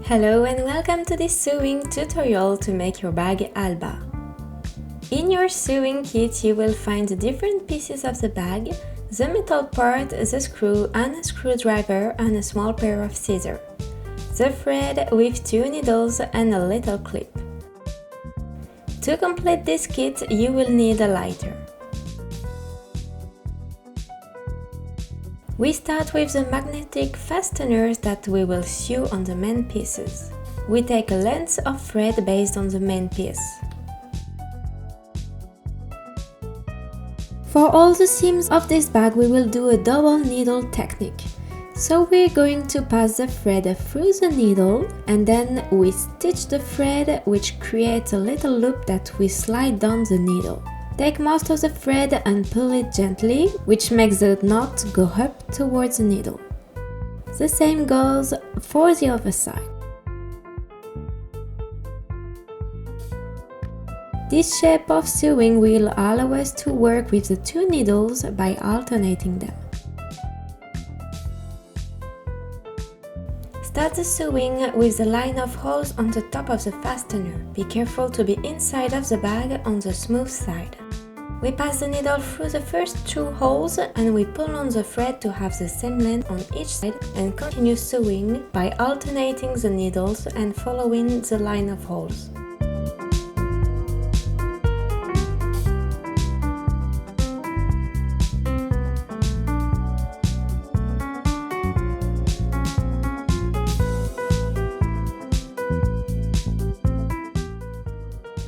Hello and welcome to this sewing tutorial to make your bag Alba. In your sewing kit you will find the different pieces of the bag, the metal part, the screw and a screwdriver and a small pair of scissors, the thread with 2 needles and a little clip. To complete this kit you will need a lighter. We start with the magnetic fasteners that we will sew on the main pieces. We take a length of thread based on the main piece. For all the seams of this bag we will do a double needle technique. So we're going to pass the thread through the needle and then we stitch the thread, which creates a little loop that we slide down the needle. Take most of the thread and pull it gently, which makes the knot go up towards the needle. The same goes for the other side. This shape of sewing will allow us to work with the 2 needles by alternating them. Start the sewing with the line of holes on the top of the fastener. Be careful to be inside of the bag on the smooth side. We pass the needle through the first 2 holes and we pull on the thread to have the same length on each side and continue sewing by alternating the needles and following the line of holes.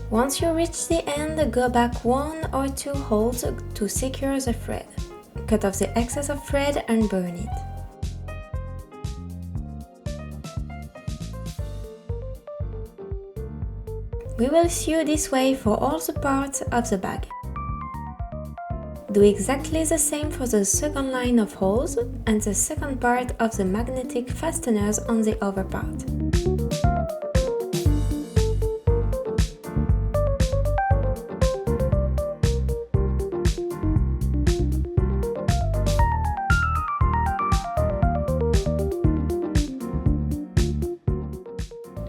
Once you reach the end, go back 1 or 2 holes to secure the thread. Cut off the excess of thread and burn it. We will sew this way for all the parts of the bag. Do exactly the same for the second line of holes and the second part of the magnetic fasteners on the other part.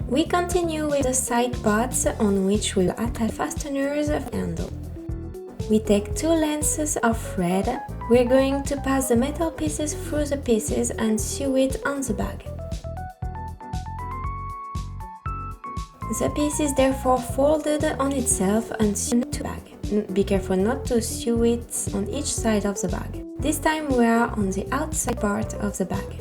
We continue with the side parts on which we'll attach fasteners handle. We take 2 lengths of thread. We're going to pass the metal pieces through the pieces and sew it on the bag. The piece is therefore folded on itself and sewn to the bag. Be careful not to sew it on each side of the bag. This time we are on the outside part of the bag.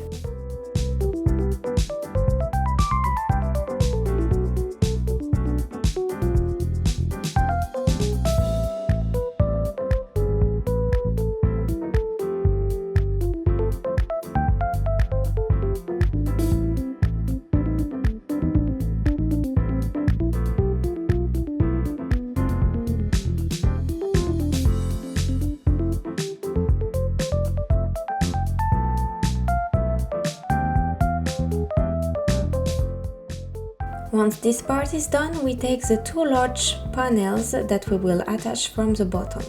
Once this part is done, we take the 2 large panels that we will attach from the bottom.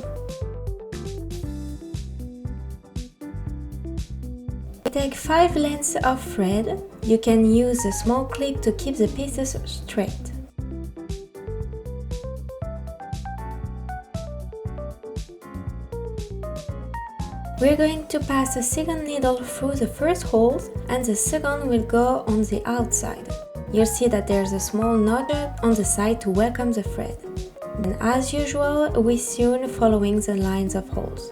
We take 5 lengths of thread. You can use a small clip to keep the pieces straight. We're going to pass a second needle through the first hole and the second will go on the outside. You'll see that there's a small knot on the side to welcome the thread. And as usual, we sew following the lines of holes.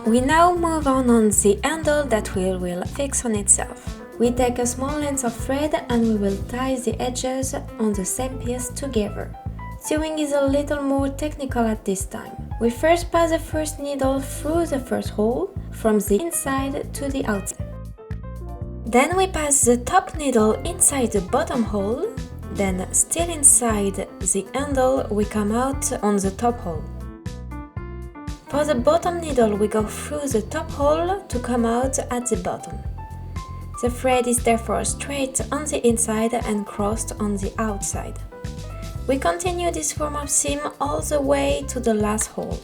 We now move on the handle that we will fix on itself. We take a small length of thread and we will tie the edges on the same piece together. Sewing is a little more technical at this time. We first pass the first needle through the first hole, from the inside to the outside. Then we pass the top needle inside the bottom hole, then still inside the handle we come out on the top hole. For the bottom needle we go through the top hole to come out at the bottom. The thread is therefore straight on the inside and crossed on the outside. We continue this form of seam all the way to the last hole.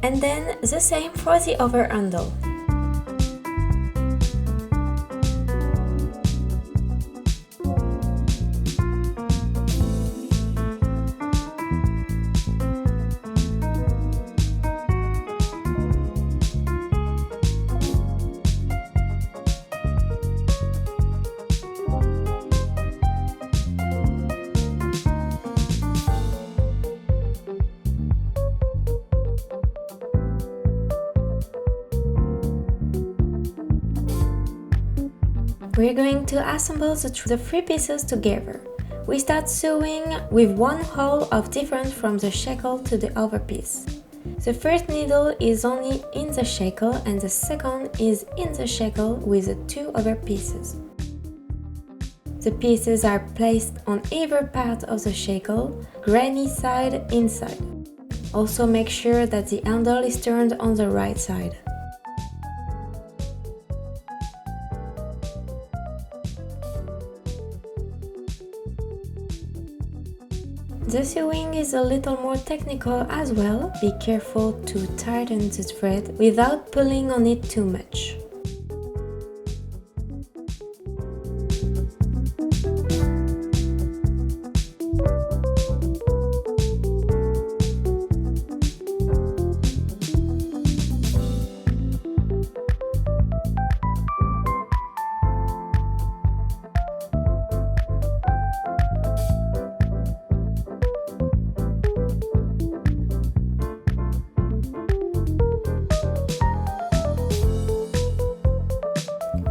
And then the same for the other handle. We're going to assemble the three pieces together. We start sewing with one hole of difference from the shackle to the other piece. The first needle is only in the shackle and the second is in the shackle with the two other pieces. The pieces are placed on either part of the shackle, granny side inside. Also make sure that the handle is turned on the right side. The sewing is a little more technical as well. Be careful to tighten the thread without pulling on it too much.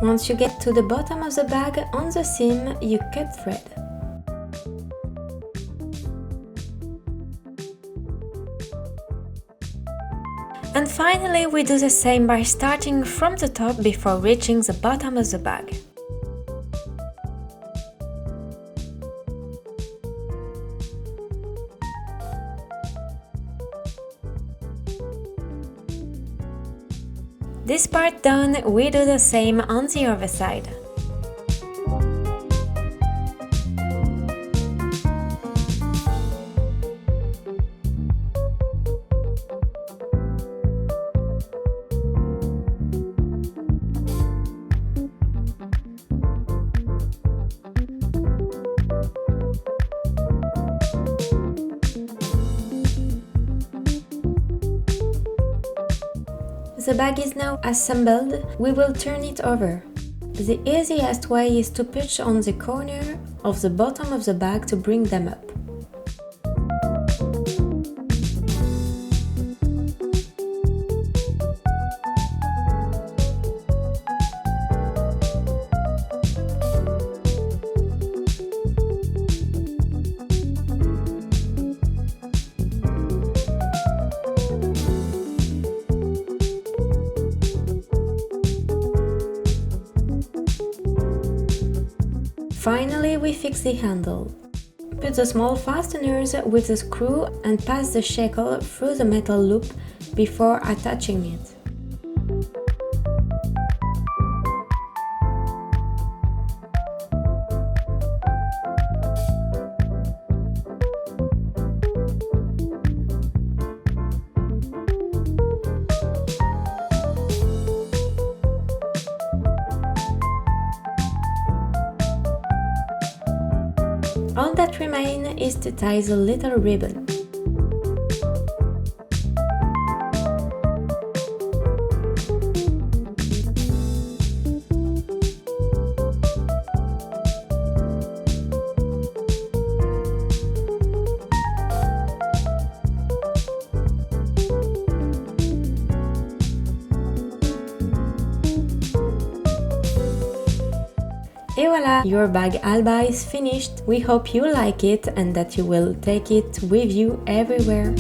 Once you get to the bottom of the bag, on the seam, you cut thread. And finally, we do the same by starting from the top before reaching the bottom of the bag. This part done, we do the same on the other side. The bag is now assembled. We will turn it over. The easiest way is to push on the corner of the bottom of the bag to bring them up. Finally, we fix the handle. Put the small fasteners with the screw and pass the shackle through the metal loop before attaching it. All that remains is to tie the little ribbon. Et voila, your bag Alba is finished. We hope you like it and that you will take it with you everywhere.